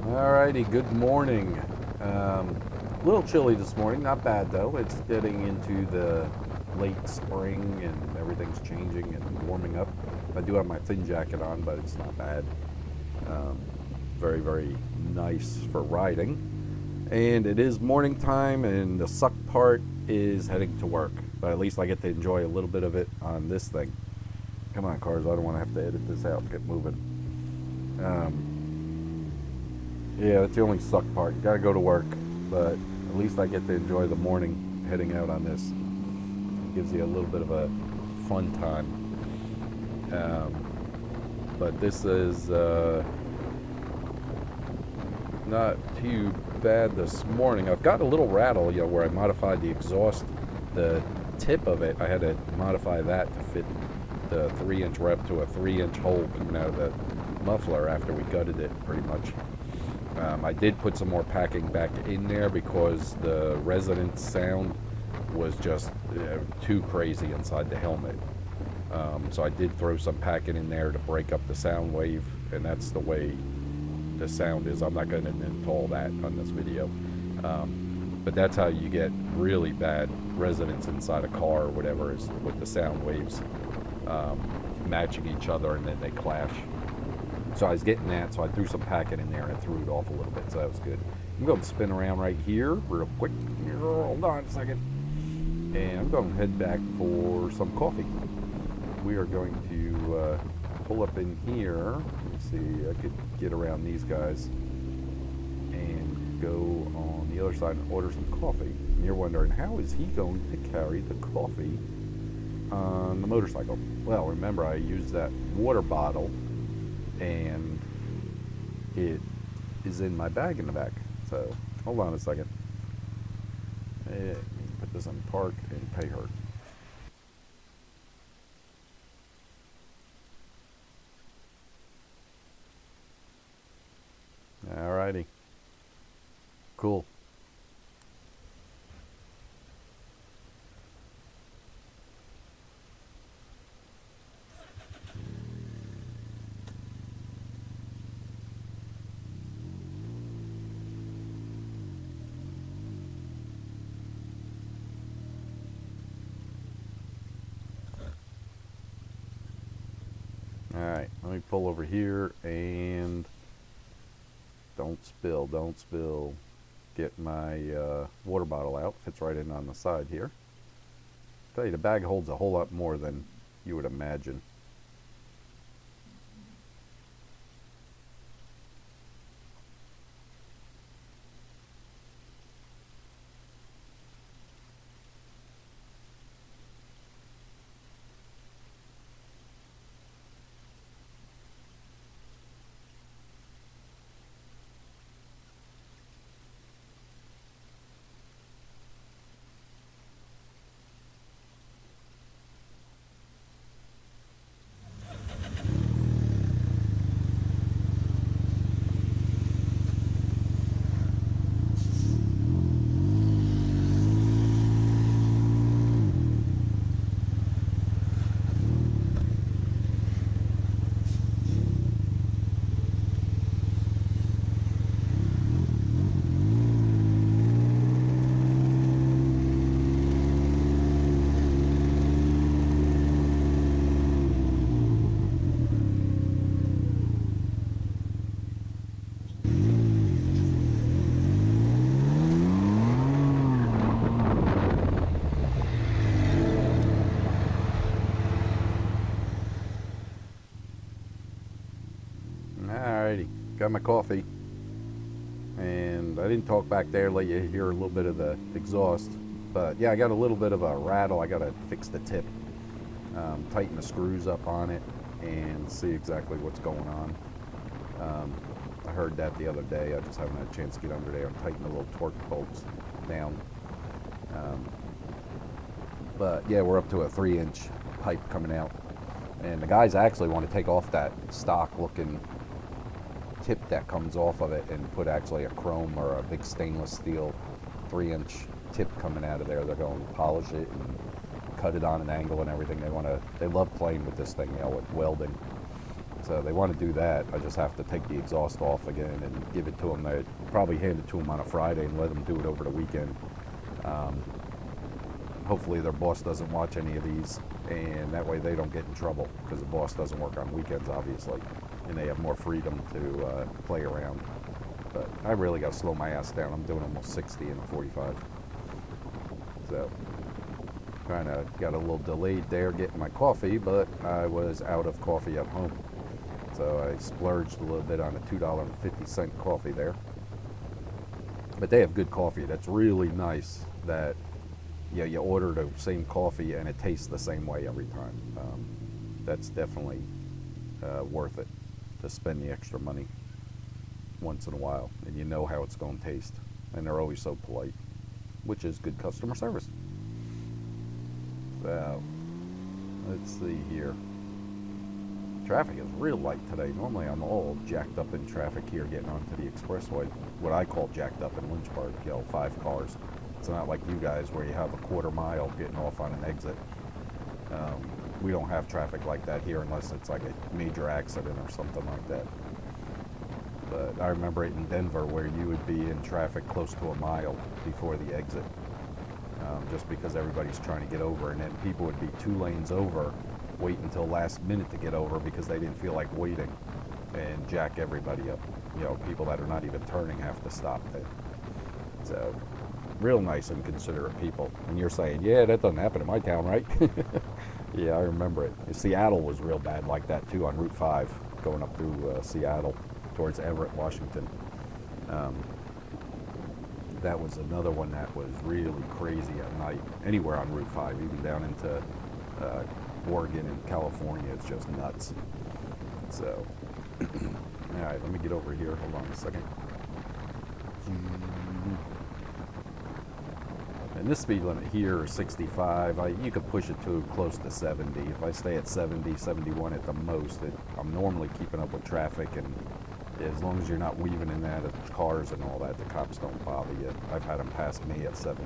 Alrighty, good morning. A little chilly this morning, not bad though. It's getting into the late spring and everything's changing and warming up. I do have my thin jacket on, but it's not bad. Um, very, very nice for riding. And it is morning time, and the suck part is heading to work. But at least I get to enjoy a little bit of it on this thing. Come on, cars, I don't want to have to edit this out. Get moving. Um, Yeah, that's the only suck part. You gotta go to work, but at least I get to enjoy the morning heading out on this. It gives you a little bit of a fun time. But this is not too bad this morning. I've got a little rattle, where I modified the exhaust, the tip of it. I had to modify that to fit the 3-inch rep to a 3-inch hole coming out of the muffler after we gutted it, pretty much. I did put some more packing back in there because the resonance sound was just too crazy inside the helmet. So I did throw some packing in there to break up the sound wave, and that's the way the sound is. I'm not going to install that on this video. But that's how you get really bad resonance inside a car or whatever, is with the sound waves matching each other and then they clash. So I was getting that, so I threw some packing in there and threw it off a little bit, so that was good. I'm going to spin around right here real quick. Hold on a second. And I'm going to head back for some coffee. We are going to pull up in here. Let's see, I could get around these guys and go on the other side and order some coffee. And you're wondering, how is he going to carry the coffee on the motorcycle? Well, remember, I used that water bottle and it is in my bag in the back. So hold on a second. Put this in park and pay her. Alrighty. Cool. Alright, let me pull over here and don't spill. Get my water bottle out. Fits right in on the side here. Tell you, the bag holds a whole lot more than you would imagine. Alrighty, got my coffee. And I didn't talk back there, let you hear a little bit of the exhaust. But yeah, I got a little bit of a rattle. I got to fix the tip, tighten the screws up on it, and see exactly what's going on. I heard that the other day. I just haven't had a chance to get under there and tighten the little torque bolts down. But yeah, we're up to a 3-inch pipe coming out. And the guys actually want to take off that stock looking tip that comes off of it and put actually a chrome or a big stainless steel 3-inch tip coming out of there. They're going to polish it and cut it on an angle and everything. They love playing with this thing, with welding. So they want to do that. I just have to take the exhaust off again and give it to them. They probably hand it to them on a Friday and let them do it over the weekend. Hopefully their boss doesn't watch any of these, and that way they don't get in trouble, because the boss doesn't work on weekends, obviously, and they have more freedom to play around. But I really got to slow my ass down. I'm doing almost 60 in a 45. So kind of got a little delayed there getting my coffee, but I was out of coffee at home. So I splurged a little bit on a $2.50 coffee there. But they have good coffee. That's really nice that you order the same coffee and it tastes the same way every time. That's definitely worth it to spend the extra money once in a while, and you know how it's going to taste. And they're always so polite, which is good customer service. So let's see here. Traffic is real light today. Normally I'm all jacked up in traffic here getting onto the expressway. What I call jacked up in Lynchburg, 5 cars. It's not like you guys where you have a quarter mile getting off on an exit. We don't have traffic like that here unless it's like a major accident or something like that. But I remember it in Denver where you would be in traffic close to a mile before the exit. Just because everybody's trying to get over, and then people would be 2 lanes over, wait until last minute to get over because they didn't feel like waiting, and jack everybody up. People that are not even turning have to stop there. So real nice and considerate people. And you're saying, yeah, that doesn't happen in my town, right? Yeah, I remember it. Seattle was real bad like that too, on Route 5 going up through Seattle towards Everett, Washington. That was another one that was really crazy at night. Anywhere on Route 5, even down into Oregon and California, it's just nuts. So, all right, let me get over here. Hold on a second. And this speed limit here is 65. You could push it to close to 70. If I stay at 70, 71 at the most, I'm normally keeping up with traffic, and as long as you're not weaving in and out of cars and all that, the cops don't bother you. I've had them pass me at 70.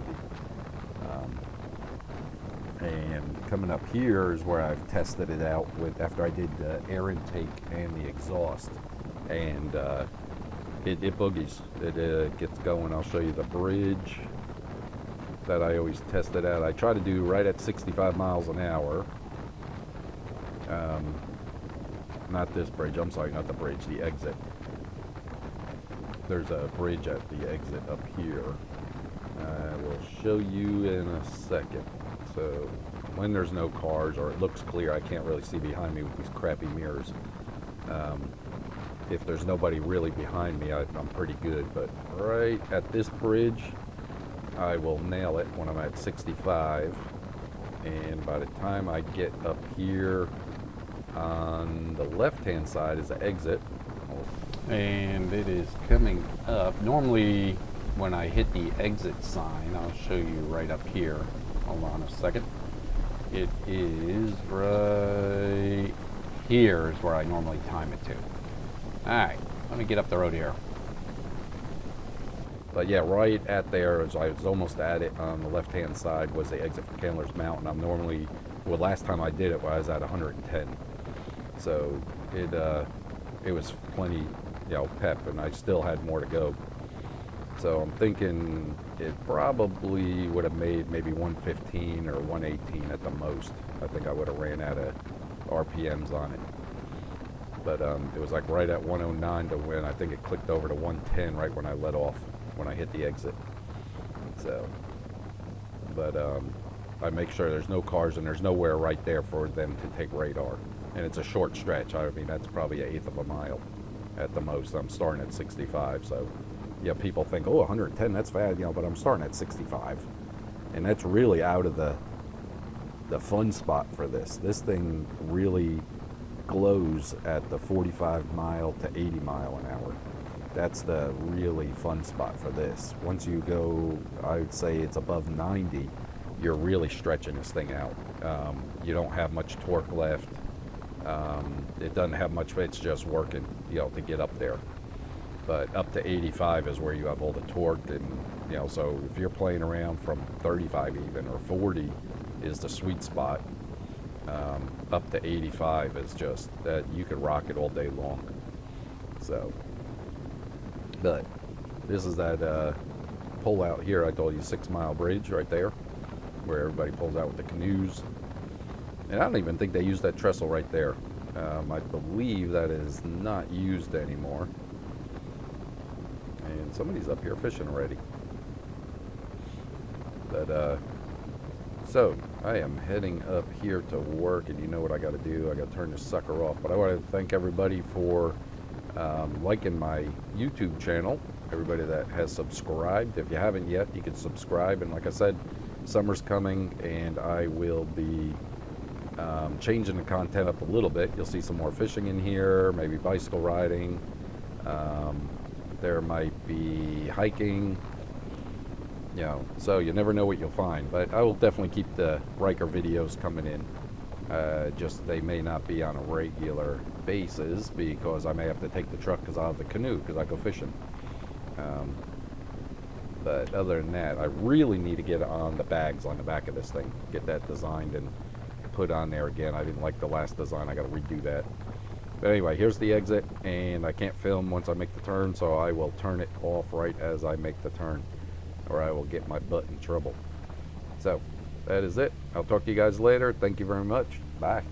And coming up here is where I've tested it out with after I did the air intake and the exhaust, and it boogies. It gets going. I'll show you the bridge that I always test it at. I try to do right at 65 miles an hour. Not this bridge. I'm sorry, not the bridge. The exit. There's a bridge at the exit up here. I will show you in a second. So when there's no cars or it looks clear, I can't really see behind me with these crappy mirrors. If there's nobody really behind me, I'm pretty good. But right at this bridge, I will nail it when I'm at 65. And by the time I get up here on the left-hand side is the exit. And it is coming up. Normally, when I hit the exit sign, I'll show you right up here. Hold on a second. It is right here is where I normally time it to. Alright, let me get up the road here. But yeah, right at there, as I was almost at it on the left-hand side, was the exit for Candler's Mountain. I'm normally, well, last time I did it, I was at 110. So it was plenty, pep, and I still had more to go. So I'm thinking it probably would have made maybe 115 or 118 at the most. I think I would have ran out of RPMs on it. But it was like right at 109 to win. I think it clicked over to 110 right when I let off, when I hit the exit. So, but I make sure there's no cars and there's nowhere right there for them to take radar. And it's a short stretch. I mean, that's probably 1/8 of a mile at the most. I'm starting at 65, so yeah, people think, oh, 110, that's fast, but I'm starting at 65. And that's really out of the fun spot for this. This thing really glows at the 45 mile to 80 mile an hour. That's the really fun spot for this. Once you go, I would say it's above 90, you're really stretching this thing out. You don't have much torque left. It doesn't have much, it's just working, to get up there. But up to 85 is where you have all the torque, and so if you're playing around from 35 even or 40 is the sweet spot. Up to 85 is just that you could rock it all day long. So, but this is that pull out here. I told you, 6 Mile Bridge right there, where everybody pulls out with the canoes. And I don't even think they use that trestle right there. I believe that is not used anymore. And somebody's up here fishing already. But so I am heading up here to work, and you know what I got to do. I got to turn this sucker off. But I want to thank everybody for liking my YouTube channel. Everybody that has subscribed. If you haven't yet, you can subscribe. And like I said, summer's coming, and I will be changing the content up a little bit. You'll see some more fishing in here, maybe bicycle riding. There might be hiking. You know, so you never know what you'll find. But I will definitely keep the Riker videos coming in. Just they may not be on a regular basis because I may have to take the truck because I'll have the canoe because I go fishing. But other than that, I really need to get on the bags on the back of this thing. Get that designed and put on there again. I didn't like the last design. I got to redo that. But anyway, here's the exit, and I can't film once I make the turn, so I will turn it off right as I make the turn, or I will get my butt in trouble. So that is it. I'll talk to you guys later. Thank you very much. Bye.